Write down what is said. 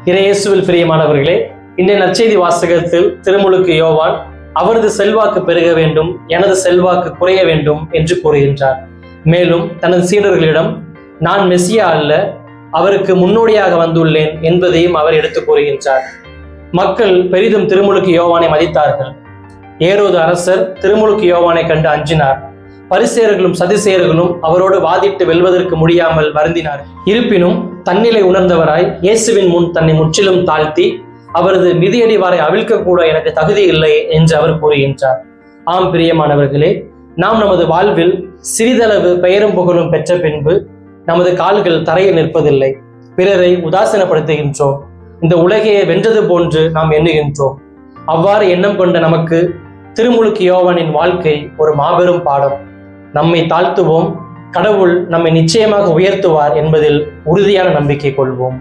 இறையேசுவில் பிரியமானவர்களே, இன்றைய நற்செய்தி வாசகத்தில் திருமுழுக்கு யோவான் அவரது செல்வாக்கு பெருக வேண்டும், எனது செல்வாக்கு குறைய வேண்டும் என்று கூறுகின்றார். மேலும் தனது சீடர்களிடம் நான் மெசியா அல்ல, அவருக்கு முன்னோடியாக வந்துள்ளேன் என்பதையும் அவர் எடுத்து கூறுகின்றார். மக்கள் பெரிதும் திருமுழுக்கு யோவானை மதித்தார்கள். ஏரோது அரசர் திருமுழுக்கு யோவானை கண்டு அஞ்சினார். பரிசேயர்களும் சதுசேயர்களும் அவரோடு வாதிட்டு வெல்வதற்கு முடியாமல் வருந்தினார். இருப்பினும் தன்னிலை உணர்ந்தவராய் இயேசுவின் முன் தன்னை முற்றிலும் தாழ்த்தி அவரது மிதியடிவாரை அவிழ்க்க கூட எனக்கு தகுதி இல்லை என்று அவர் கூறுகின்றார். ஆம் பிரியமானவர்களே, நாம் நமது வாழ்வில் சிறிதளவு பெயரும் புகழும் பெற்ற பின்பு நமது கால்கள் தரையில் நிற்பதில்லை. பிறரை உதாசீனப்படுத்துகின்றோம். இந்த உலகையை வென்றது போன்று நாம் எண்ணுகின்றோம். அவ்வாறு எண்ணம் கொண்ட நமக்கு திருமுழுக்கு யோவானின் வாழ்க்கை ஒரு மாபெரும் பாடம். நம்மை தாழ்த்துவோம், கடவுள் நம்மை நிச்சயமாக உயர்த்துவார் என்பதில் உறுதியான நம்பிக்கை கொள்வோம்.